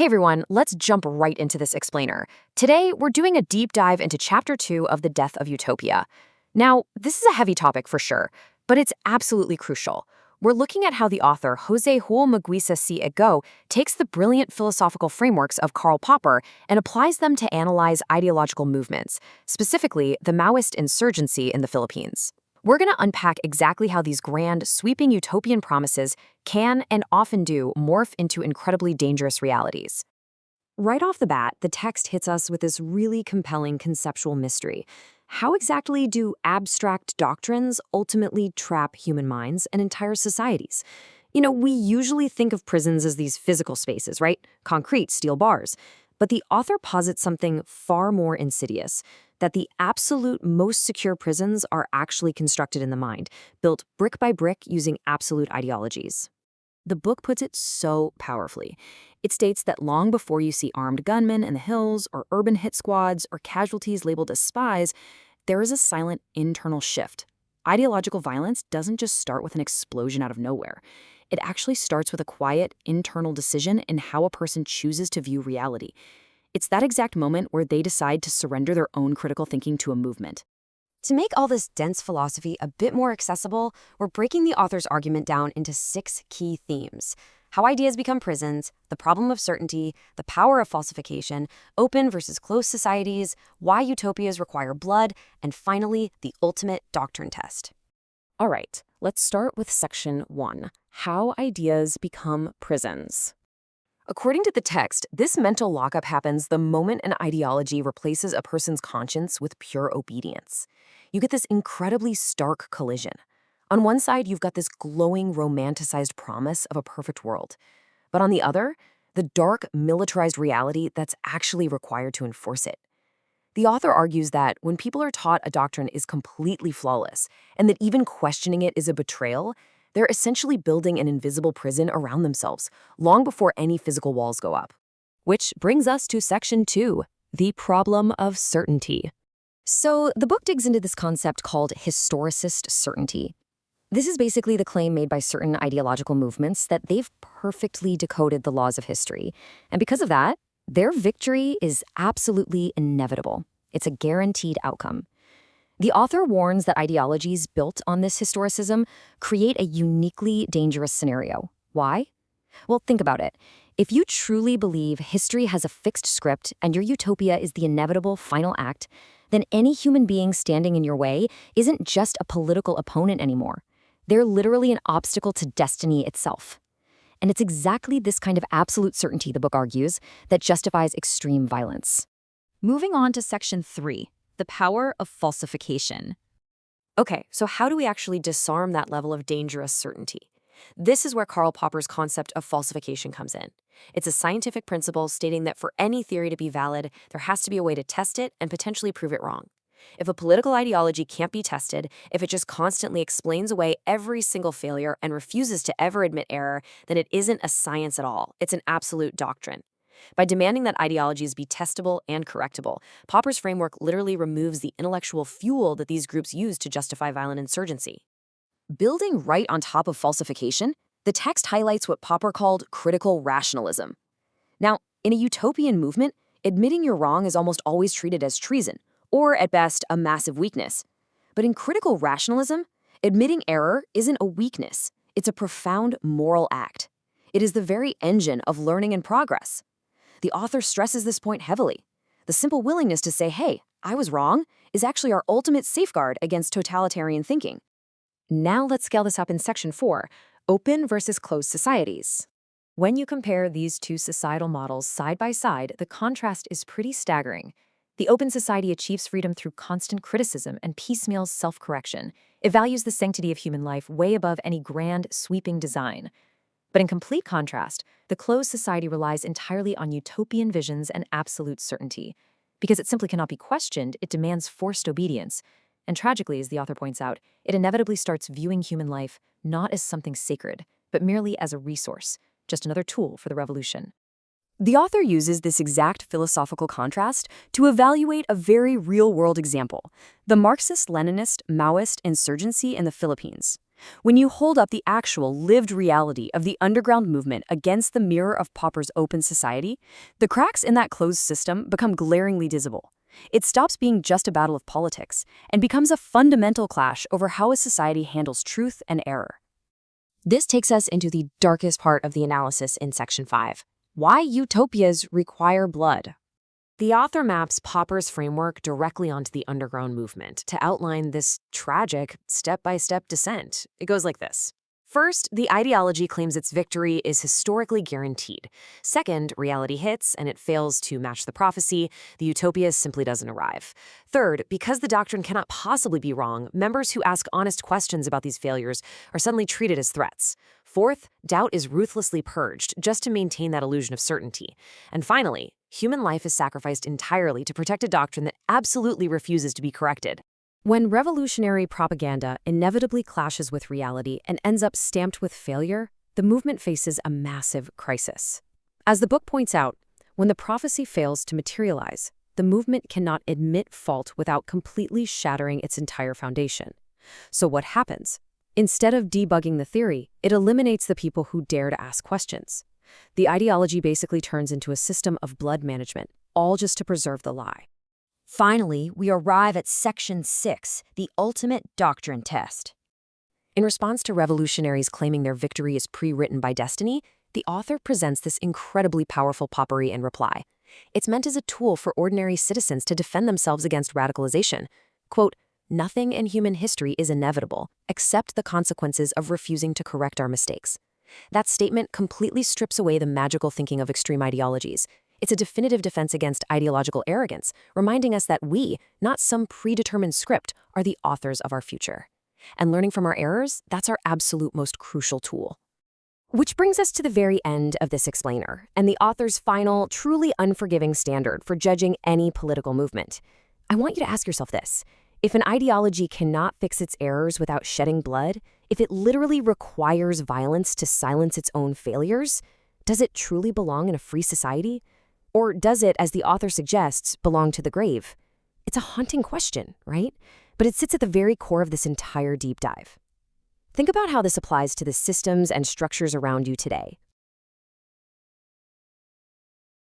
Hey everyone, let's jump right into this explainer. Today, we're doing a deep dive into Chapter 2 of The Death of Utopia. Now, this is a heavy topic for sure, but it's absolutely crucial. We're looking at how the author Jose Huol Maguisa C. Ego takes the brilliant philosophical frameworks of Karl Popper and applies them to analyze ideological movements, specifically the Maoist insurgency in the Philippines. We're going to unpack exactly how these grand, sweeping utopian promises can and often do morph into incredibly dangerous realities. Right off the bat, the text hits us with this really compelling conceptual mystery. How exactly do abstract doctrines ultimately trap human minds and entire societies? We usually think of prisons as these physical spaces, right? Concrete, steel bars. But the author posits something far more insidious, that the absolute most secure prisons are actually constructed in the mind, built brick by brick using absolute ideologies. The book puts it so powerfully. It states that long before you see armed gunmen in the hills, or urban hit squads, or casualties labeled as spies, there is a silent internal shift. Ideological violence doesn't just start with an explosion out of nowhere. It actually starts with a quiet, internal decision in how a person chooses to view reality. It's that exact moment where they decide to surrender their own critical thinking to a movement. To make all this dense philosophy a bit more accessible, we're breaking the author's argument down into 6 key themes: how ideas become prisons, the problem of certainty, the power of falsification, open versus closed societies, why utopias require blood, and finally, the ultimate doctrine test. All right, let's start with section 1, how ideas become prisons. According to the text, this mental lockup happens the moment an ideology replaces a person's conscience with pure obedience. You get this incredibly stark collision. On one side, you've got this glowing, romanticized promise of a perfect world. But on the other, the dark, militarized reality that's actually required to enforce it. The author argues that when people are taught a doctrine is completely flawless, and that even questioning it is a betrayal, they're essentially building an invisible prison around themselves, long before any physical walls go up. Which brings us to section 2, the problem of certainty. So the book digs into this concept called historicist certainty. This is basically the claim made by certain ideological movements that they've perfectly decoded the laws of history. And because of that, their victory is absolutely inevitable. It's a guaranteed outcome. The author warns that ideologies built on this historicism create a uniquely dangerous scenario. Why? Well, think about it. If you truly believe history has a fixed script and your utopia is the inevitable final act, then any human being standing in your way isn't just a political opponent anymore. They're literally an obstacle to destiny itself. And it's exactly this kind of absolute certainty, the book argues, that justifies extreme violence. Moving on to section 3. The power of falsification. Okay, so how do we actually disarm that level of dangerous certainty? This is where Karl Popper's concept of falsification comes in. It's a scientific principle stating that for any theory to be valid, there has to be a way to test it and potentially prove it wrong. If a political ideology can't be tested, if it just constantly explains away every single failure and refuses to ever admit error, then it isn't a science at all. It's an absolute doctrine. By demanding that ideologies be testable and correctable, Popper's framework literally removes the intellectual fuel that these groups use to justify violent insurgency. Building right on top of falsification, the text highlights what Popper called critical rationalism. Now, in a utopian movement, admitting you're wrong is almost always treated as treason, or at best, a massive weakness. But in critical rationalism, admitting error isn't a weakness. It's a profound moral act. It is the very engine of learning and progress. The author stresses this point heavily. The simple willingness to say, hey, I was wrong, is actually our ultimate safeguard against totalitarian thinking. Now let's scale this up in section 4, open versus closed societies. When you compare these two societal models side by side, the contrast is pretty staggering. The open society achieves freedom through constant criticism and piecemeal self-correction. It values the sanctity of human life way above any grand, sweeping design. But in complete contrast, the closed society relies entirely on utopian visions and absolute certainty. Because it simply cannot be questioned, it demands forced obedience. And tragically, as the author points out, it inevitably starts viewing human life not as something sacred, but merely as a resource, just another tool for the revolution. The author uses this exact philosophical contrast to evaluate a very real-world example, the Marxist-Leninist Maoist insurgency in the Philippines. When you hold up the actual lived reality of the underground movement against the mirror of Popper's open society, the cracks in that closed system become glaringly visible. It stops being just a battle of politics and becomes a fundamental clash over how a society handles truth and error. This takes us into the darkest part of the analysis in Section 5. Why utopias require blood. The author maps Popper's framework directly onto the underground movement to outline this tragic, step-by-step descent. It goes like this. First, the ideology claims its victory is historically guaranteed. Second, reality hits and it fails to match the prophecy. The utopia simply doesn't arrive. Third, because the doctrine cannot possibly be wrong, members who ask honest questions about these failures are suddenly treated as threats. Fourth, doubt is ruthlessly purged just to maintain that illusion of certainty. And finally, human life is sacrificed entirely to protect a doctrine that absolutely refuses to be corrected. When revolutionary propaganda inevitably clashes with reality and ends up stamped with failure, the movement faces a massive crisis. As the book points out, when the prophecy fails to materialize, the movement cannot admit fault without completely shattering its entire foundation. So what happens? Instead of debugging the theory, it eliminates the people who dare to ask questions. The ideology basically turns into a system of blood management, all just to preserve the lie. Finally, we arrive at Section 6, the ultimate doctrine test. In response to revolutionaries claiming their victory is pre-written by destiny, the author presents this incredibly powerful potpourri in reply. It's meant as a tool for ordinary citizens to defend themselves against radicalization. Quote, "Nothing in human history is inevitable, except the consequences of refusing to correct our mistakes." That statement completely strips away the magical thinking of extreme ideologies. It's a definitive defense against ideological arrogance, reminding us that we, not some predetermined script, are the authors of our future. And learning from our errors, that's our absolute most crucial tool. Which brings us to the very end of this explainer, and the author's final, truly unforgiving standard for judging any political movement. I want you to ask yourself this. If an ideology cannot fix its errors without shedding blood, if it literally requires violence to silence its own failures, does it truly belong in a free society? Or does it, as the author suggests, belong to the grave? It's a haunting question, right? But it sits at the very core of this entire deep dive. Think about how this applies to the systems and structures around you today.